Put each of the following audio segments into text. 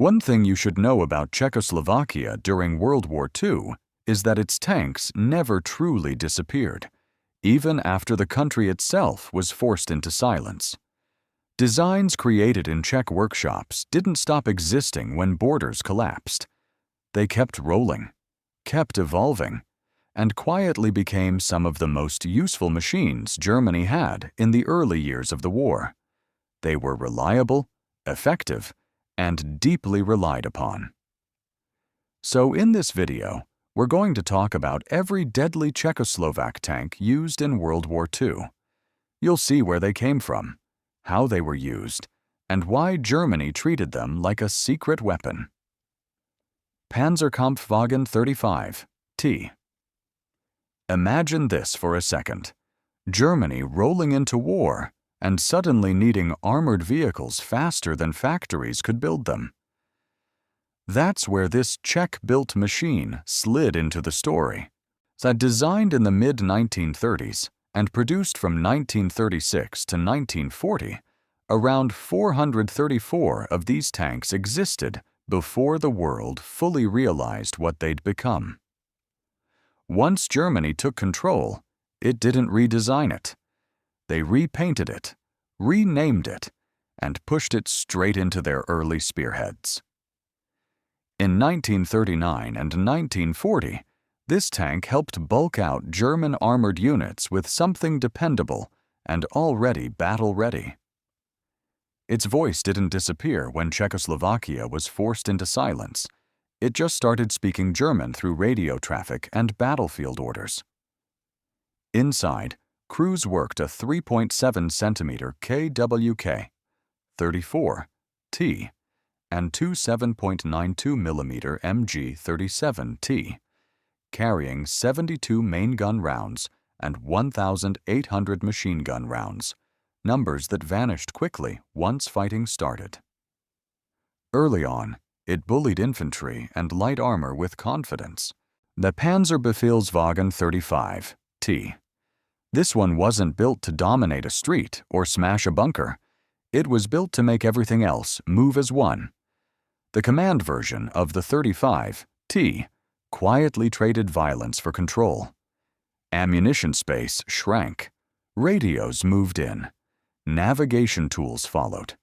One thing you should know about Czechoslovakia during World War II is that its tanks never truly disappeared, even after the country itself was forced into silence. Designs created in Czech workshops didn't stop existing when borders collapsed. They kept rolling, kept evolving, and quietly became some of the most useful machines Germany had in the early years of the war. They were reliable, effective, and deeply relied upon. So in this video, we're going to talk about every deadly Czechoslovak tank used in World War II. You'll see where they came from, how they were used, and why Germany treated them like a secret weapon. Panzerkampfwagen 35, T. Imagine this for a second. Germany rolling into war and suddenly needing armored vehicles faster than factories could build them. That's where this Czech-built machine slid into the story. Designed in the mid-1930s and produced from 1936 to 1940, around 434 of these tanks existed before the world fully realized what they'd become. Once Germany took control, it didn't redesign it. They repainted it, renamed it, and pushed it straight into their early spearheads. In 1939 and 1940, this tank helped bulk out German armored units with something dependable and already battle-ready. Its voice didn't disappear when Czechoslovakia was forced into silence. It just started speaking German through radio traffic and battlefield orders. Inside, crews worked a 3.7-centimeter KWK, 34 T, and two 7.92mm MG 37T, carrying 72 main gun rounds and 1,800 machine gun rounds, numbers that vanished quickly once fighting started. Early on, it bullied infantry and light armor with confidence. The Panzerbefehlswagen 35 T. This one wasn't built to dominate a street or smash a bunker. It was built to make everything else move as one. The command version of the 35 T quietly traded violence for control. Ammunition space shrank. Radios moved in. Navigation tools followed.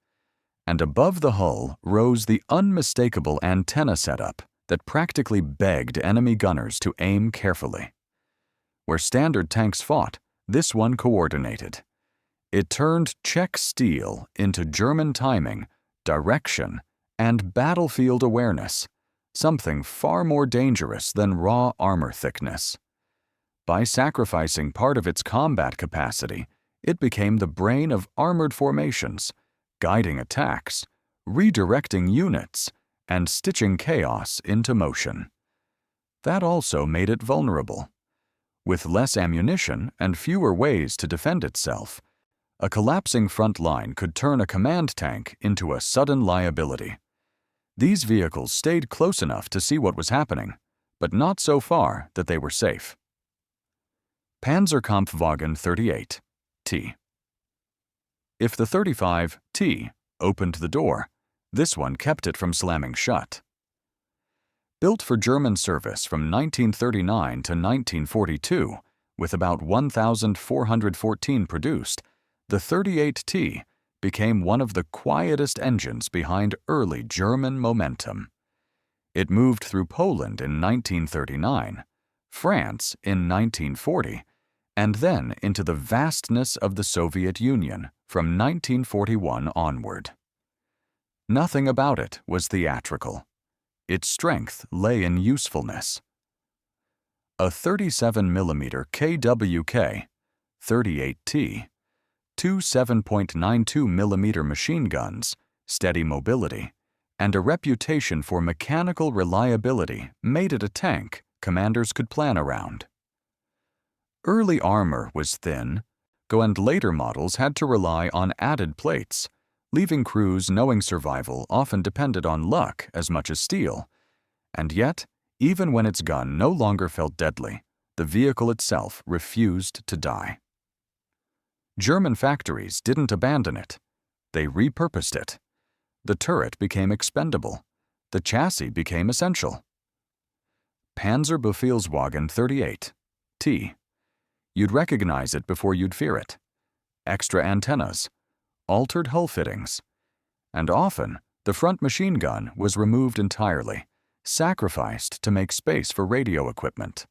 And above the hull rose the unmistakable antenna setup that practically begged enemy gunners to aim carefully. Where standard tanks fought, this one coordinated. It turned Czech steel into German timing, direction, and battlefield awareness, something far more dangerous than raw armor thickness. By sacrificing part of its combat capacity, it became the brain of armored formations, guiding attacks, redirecting units, and stitching chaos into motion. That also made it vulnerable. With less ammunition and fewer ways to defend itself, a collapsing front line could turn a command tank into a sudden liability. These vehicles stayed close enough to see what was happening, but not so far that they were safe. Panzerkampfwagen 38 T. If the 35 T opened the door, this one kept it from slamming shut. Built for German service from 1939 to 1942, with about 1,414 produced, the 38T became one of the quietest engines behind early German momentum. It moved through Poland in 1939, France in 1940, and then into the vastness of the Soviet Union from 1941 onward. Nothing about it was theatrical. Its strength lay in usefulness. A 37mm KWK, 38T, two 7.92mm machine guns, steady mobility, and a reputation for mechanical reliability made it a tank commanders could plan around. Early armor was thin, and later models had to rely on added plates, leaving crews knowing survival often depended on luck as much as steel. And yet, even when its gun no longer felt deadly, the vehicle itself refused to die. German factories didn't abandon it. They repurposed it. The turret became expendable. The chassis became essential. Panzer Befehlswagen 38, T. You'd recognize it before you'd fear it. Extra antennas, altered hull fittings, and often the front machine gun was removed entirely, sacrificed to make space for radio equipment.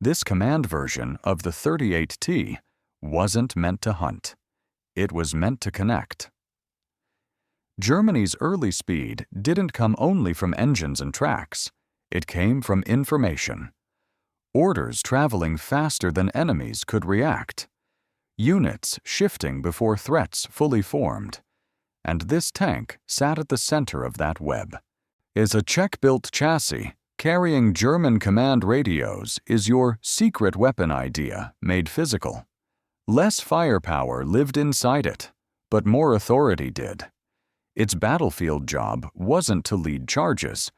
This command version of the 38T wasn't meant to hunt. It was meant to connect. Germany's early speed didn't come only from engines and tracks. It came from information. Orders traveling faster than enemies could react. Units shifting before threats fully formed. And this tank sat at the center of that web. Is a Czech-built chassis carrying German command radios is your secret weapon idea made physical. Less firepower lived inside it, but more authority did. Its battlefield job wasn't to lead charges.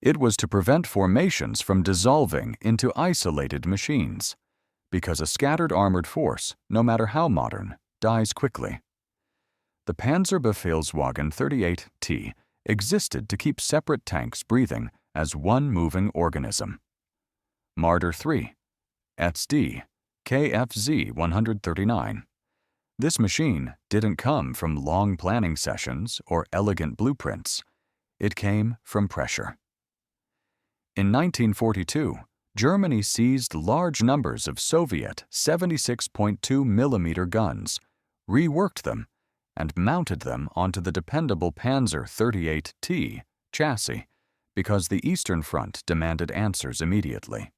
It was to prevent formations from dissolving into isolated machines, because a scattered armored force, no matter how modern, dies quickly. The Panzer Befehlswagen 38T existed to keep separate tanks breathing as one moving organism. Marder 3, SD, KFZ 139. This machine didn't come from long planning sessions or elegant blueprints. It came from pressure. In 1942, Germany seized large numbers of Soviet 76.2 mm guns, reworked them, and mounted them onto the dependable Panzer 38T chassis because the Eastern Front demanded answers immediately.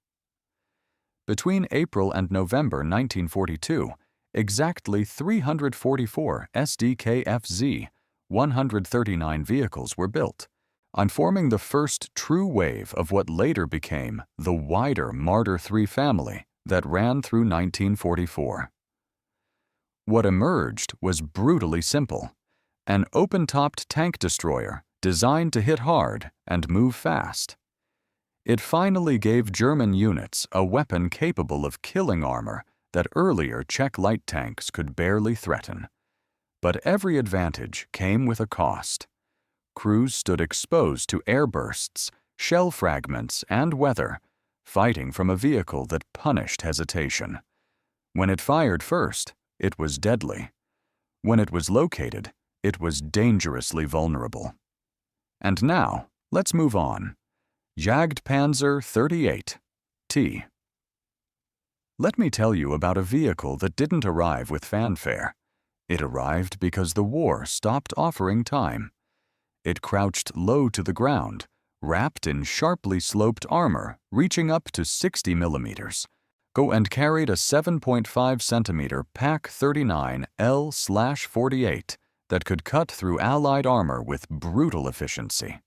Between April and November 1942, exactly 344 SDKFZ 139 vehicles were built, on forming the first true wave of what later became the wider Marder III family that ran through 1944. What emerged was brutally simple: an open-topped tank destroyer designed to hit hard and move fast. It finally gave German units a weapon capable of killing armor that earlier Czech light tanks could barely threaten. But every advantage came with a cost. Crews stood exposed to airbursts, shell fragments, and weather, fighting from a vehicle that punished hesitation. When it fired first, it was deadly. When it was located, it was dangerously vulnerable. And now, let's move on. Jagdpanzer 38, T. Let me tell you about a vehicle that didn't arrive with fanfare. It arrived because the war stopped offering time. It crouched low to the ground, wrapped in sharply sloped armor reaching up to 60 millimeters, and carried a 7.5 centimeter Pak 39 L/48 that could cut through Allied armor with brutal efficiency.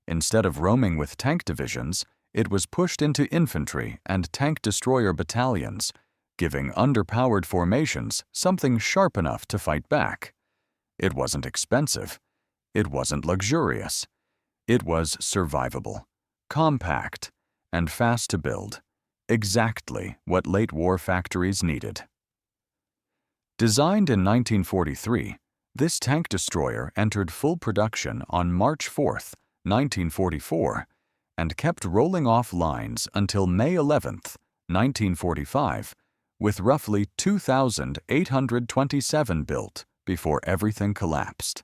Instead of roaming with tank divisions, it was pushed into infantry and tank destroyer battalions, giving underpowered formations something sharp enough to fight back. It wasn't expensive. It wasn't luxurious. It was survivable, compact, and fast to build, exactly what late war factories needed. Designed in 1943, this tank destroyer entered full production on March 4, 1944, and kept rolling off lines until May 11, 1945, with roughly 2,827 built before everything collapsed.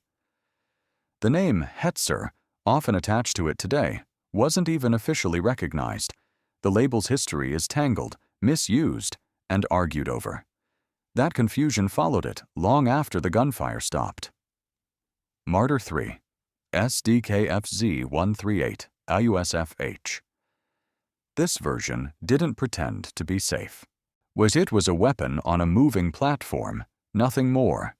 The name Hetzer, often attached to it today, wasn't even officially recognized. The label's history is tangled, misused, and argued over. That confusion followed it long after the gunfire stopped. Marder 3, SDKFZ 138, IUSFH. This version didn't pretend to be safe. It was a weapon on a moving platform, nothing more.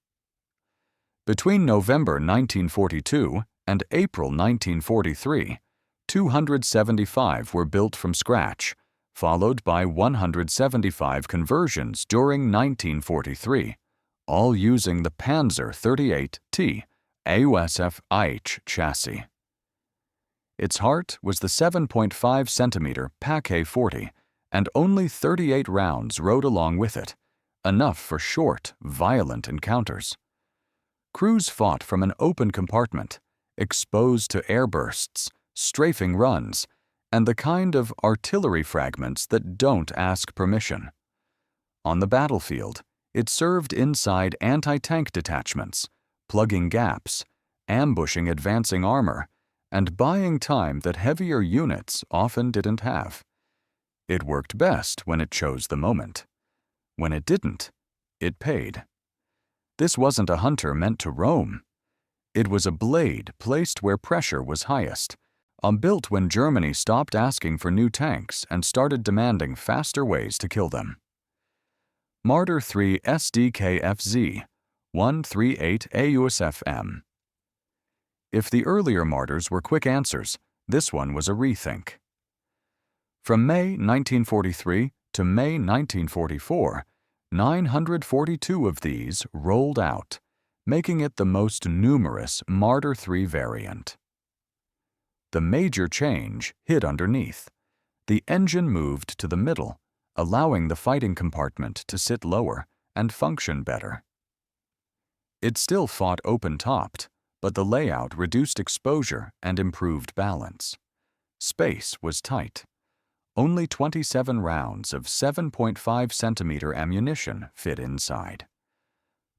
Between November 1942 and April 1943, 275 were built from scratch, followed by 175 conversions during 1943, all using the Panzer 38T AUSFH chassis. Its heart was the 7.5 centimeter Pak 40, and only 38 rounds rode along with it, enough for short, violent encounters. Crews fought from an open compartment, exposed to airbursts, strafing runs, and the kind of artillery fragments that don't ask permission. On the battlefield, it served inside anti-tank detachments, plugging gaps, ambushing advancing armor, and buying time that heavier units often didn't have. It worked best when it chose the moment. When it didn't, it paid. This wasn't a hunter meant to roam. It was a blade placed where pressure was highest, built when Germany stopped asking for new tanks and started demanding faster ways to kill them. Marder 3 SDKFZ 138 AUSFM. If the earlier Marders were quick answers, this one was a rethink. From May 1943 to May 1944, 942 of these rolled out, making it the most numerous Marder 3 variant. The major change hid underneath. The engine moved to the middle, allowing the fighting compartment to sit lower and function better. It still fought open-topped, but the layout reduced exposure and improved balance. Space was tight. Only 27 rounds of 7.5 centimeter ammunition fit inside.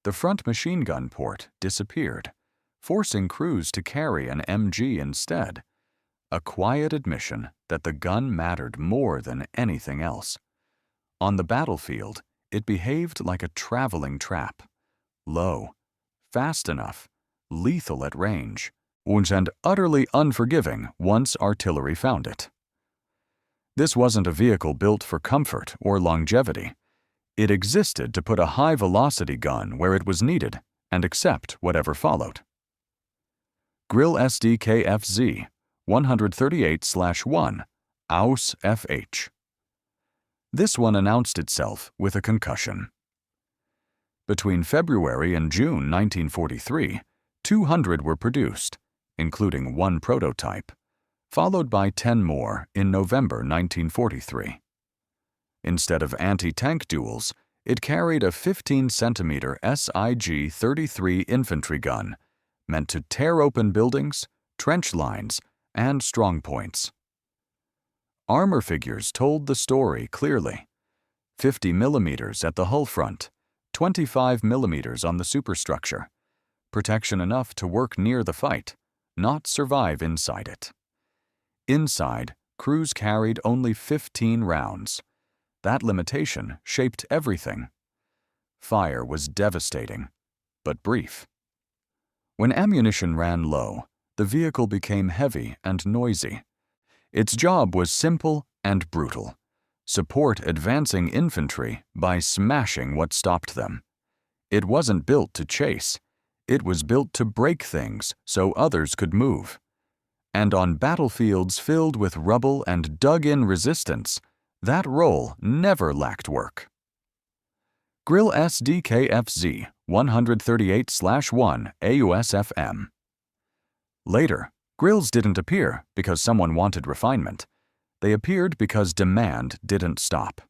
The front machine gun port disappeared, forcing crews to carry an MG instead. A quiet admission that the gun mattered more than anything else. On the battlefield, it behaved like a traveling trap. Low, fast enough, lethal at range, and utterly unforgiving once artillery found it. This wasn't a vehicle built for comfort or longevity. It existed to put a high-velocity gun where it was needed and accept whatever followed. Grill SDKFZ 138/1 AUS FH. This one announced itself with a concussion. Between February and June 1943, 200 were produced, including one prototype, followed by 10 more in November 1943. Instead of anti-tank duels, it carried a 15-centimeter SIG-33 infantry gun, meant to tear open buildings, trench lines, and strong points. Armor figures told the story clearly. 50 millimeters at the hull front, 25 millimeters on the superstructure. Protection enough to work near the fight, not survive inside it. Inside, crews carried only 15 rounds. That limitation shaped everything. Fire was devastating, but brief. When ammunition ran low, the vehicle became heavy and noisy. Its job was simple and brutal. Support advancing infantry by smashing what stopped them. It wasn't built to chase. It was built to break things so others could move. And on battlefields filled with rubble and dug-in resistance, that role never lacked work. Grill SDKFZ 138/1 AUSFM. Later, grills didn't appear because someone wanted refinement. They appeared because demand didn't stop.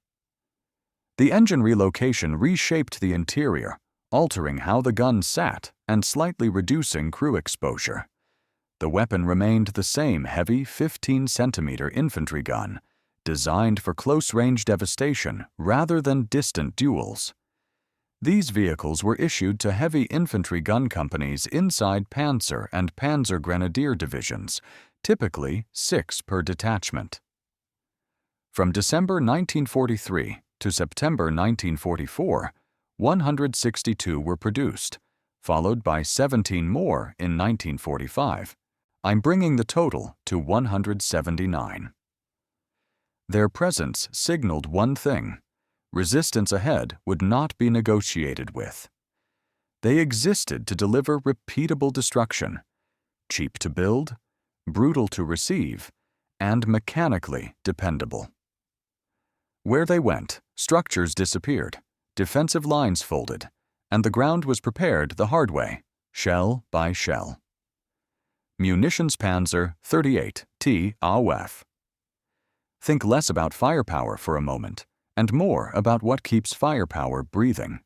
The engine relocation reshaped the interior, altering how the gun sat and slightly reducing crew exposure. The weapon remained the same heavy 15-centimeter infantry gun, designed for close-range devastation rather than distant duels. These vehicles were issued to heavy infantry gun companies inside Panzer and Panzer Grenadier divisions, typically 6 per detachment. From December 1943 to September 1944, 162 were produced, followed by 17 more in 1945. I'm bringing the total to 179. Their presence signaled one thing: resistance ahead would not be negotiated with. They existed to deliver repeatable destruction, cheap to build, brutal to receive, and mechanically dependable. Where they went, structures disappeared, defensive lines folded, and the ground was prepared the hard way, shell by shell. Munitions Panzer 38 T AUF. Think less about firepower for a moment, and more about what keeps firepower breathing.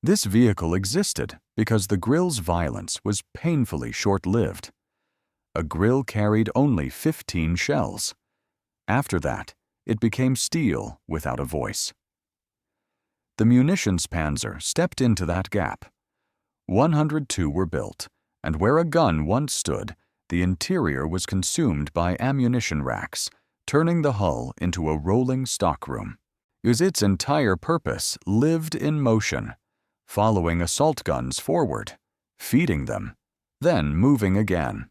This vehicle existed because the grill's violence was painfully short-lived. a grill carried only 15 shells. After that, it became steel without a voice. The munitions panzer stepped into that gap. 102 were built, and where a gun once stood, the interior was consumed by ammunition racks, turning the hull into a rolling stockroom. Its entire purpose lived in motion, following assault guns forward, feeding them, then moving again.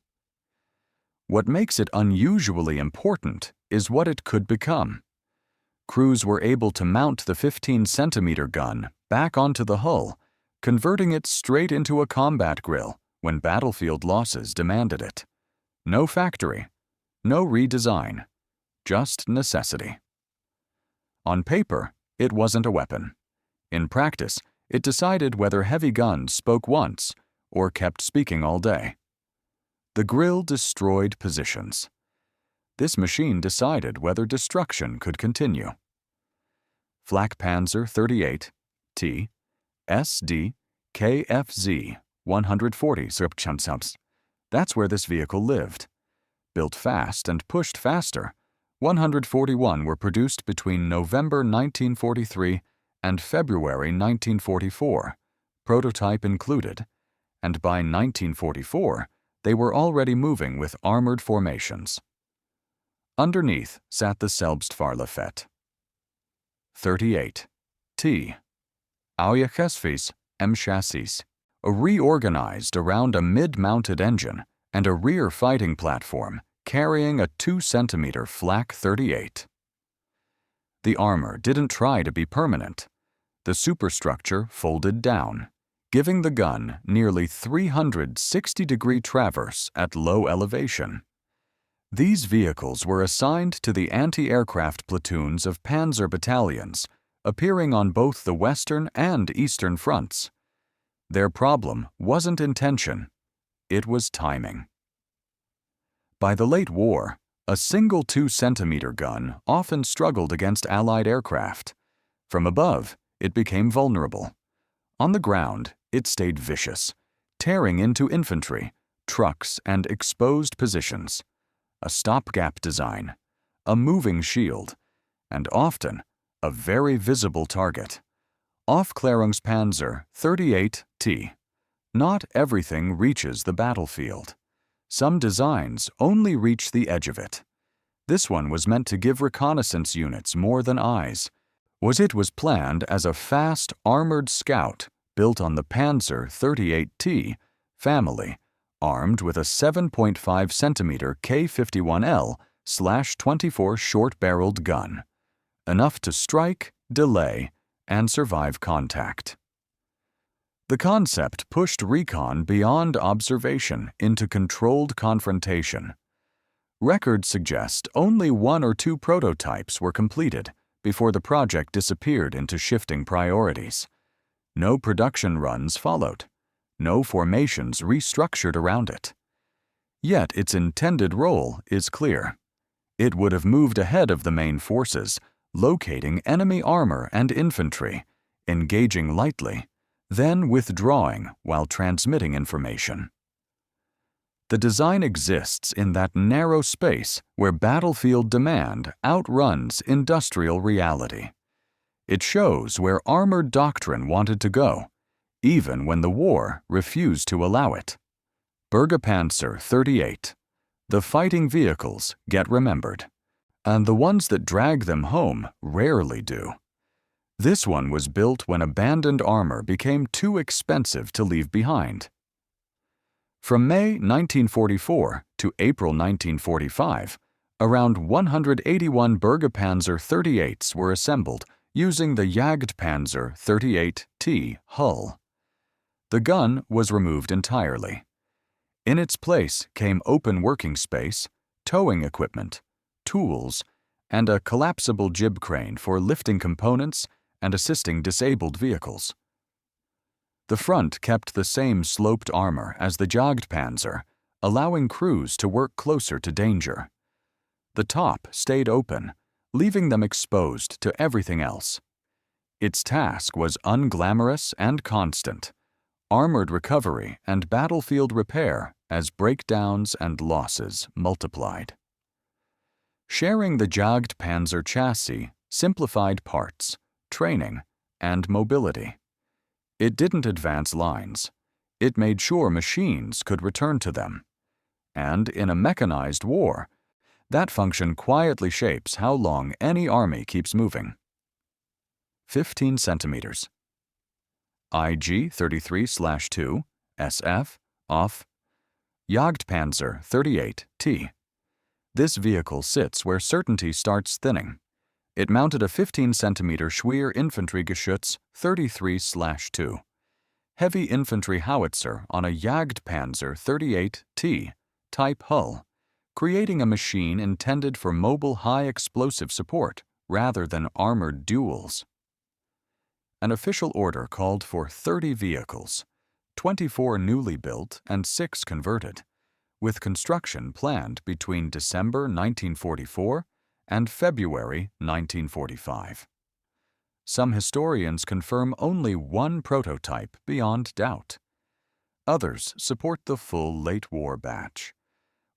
What makes it unusually important is what it could become. Crews were able to mount the 15-centimeter gun back onto the hull, converting it straight into a combat grill when battlefield losses demanded it. No factory, no redesign, just necessity. On paper, it wasn't a weapon. In practice, it decided whether heavy guns spoke once or kept speaking all day. The grill destroyed positions. This machine decided whether destruction could continue. Flak Panzer 38 T SD KFZ 140 subchansaps. That's where this vehicle lived. Built fast and pushed faster, 141 were produced between November 1943 and February 1944, prototype included, and by 1944, they were already moving with armored formations. Underneath sat the Selbstfahrlafette. 38 T Auerchesfis M chassis, reorganized around a mid-mounted engine and a rear fighting platform carrying a 2-centimeter Flak 38. The armor didn't try to be permanent. The superstructure folded down, giving the gun nearly 360-degree traverse at low elevation. These vehicles were assigned to the anti-aircraft platoons of Panzer battalions, appearing on both the Western and Eastern fronts. Their problem wasn't intention, it was timing. By the late war, a single 2-centimeter gun often struggled against Allied aircraft. From above, it became vulnerable. On the ground, it stayed vicious, tearing into infantry, trucks, and exposed positions. A stopgap design, a moving shield, and often a very visible target. Aufklärungspanzer 38 T. Not everything reaches the battlefield. Some designs only reach the edge of it. This one was meant to give reconnaissance units more than eyes. It was planned as a fast, armored scout built on the Panzer 38T family, armed with a 7.5-centimeter K51L/24 short-barreled gun, enough to strike, delay, and survive contact. The concept pushed recon beyond observation into controlled confrontation. Records suggest only 1 or 2 prototypes were completed before the project disappeared into shifting priorities. No production runs followed. No formations restructured around it. Yet its intended role is clear. It would have moved ahead of the main forces, locating enemy armor and infantry, engaging lightly, then withdrawing while transmitting information. The design exists in that narrow space where battlefield demand outruns industrial reality. It shows where armored doctrine wanted to go, even when the war refused to allow it. Bergepanzer 38. The fighting vehicles get remembered, and the ones that drag them home rarely do. This one was built when abandoned armor became too expensive to leave behind. From May 1944 to April 1945, around 181 Bergepanzer 38s were assembled using the Jagdpanzer 38T hull. The gun was removed entirely. In its place came open working space, towing equipment, tools, and a collapsible jib crane for lifting components and assisting disabled vehicles. The front kept the same sloped armor as the Jagdpanzer, allowing crews to work closer to danger. The top stayed open, leaving them exposed to everything else. Its task was unglamorous and constant: armored recovery and battlefield repair as breakdowns and losses multiplied. Sharing the Jagd Panzer chassis simplified parts, training, and mobility. It didn't advance lines. It made sure machines could return to them. And in a mechanized war, that function quietly shapes how long any army keeps moving. 15 centimeters. IG 33/2, SF, off. Jagdpanzer 38T. This vehicle sits where certainty starts thinning. It mounted a 15-centimeter Schwer Infanteriegeschütz 33/2, heavy infantry howitzer on a Jagdpanzer 38T type hull, creating a machine intended for mobile high-explosive support rather than armored duels. An official order called for 30 vehicles, 24 newly built and 6 converted, with construction planned between December 1944 and February 1945. Some historians confirm only one prototype beyond doubt. Others support the full late-war batch.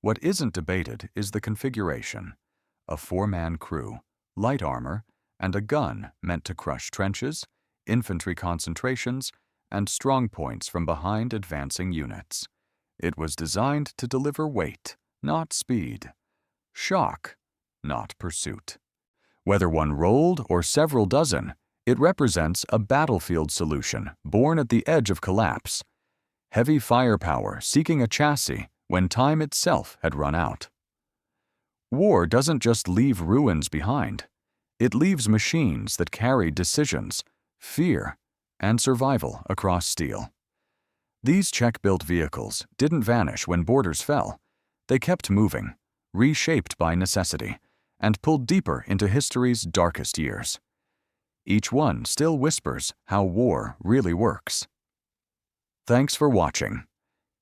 What isn't debated is the configuration: a 4-man crew, light armor, and a gun meant to crush trenches, infantry concentrations, and strong points from behind advancing units. It was designed to deliver weight, not speed; shock, not pursuit. Whether one rolled or several dozen, it represents a battlefield solution born at the edge of collapse. Heavy firepower seeking a chassis when time itself had run out. War doesn't just leave ruins behind. It leaves machines that carry decisions, fear, and survival across steel. These Czech-built vehicles didn't vanish when borders fell. They kept moving, reshaped by necessity, and pulled deeper into history's darkest years. Each one still whispers how war really works. Thanks for watching.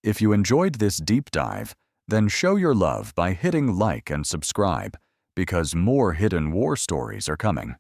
If you enjoyed this deep dive, then show your love by hitting like and subscribe, because more hidden war stories are coming.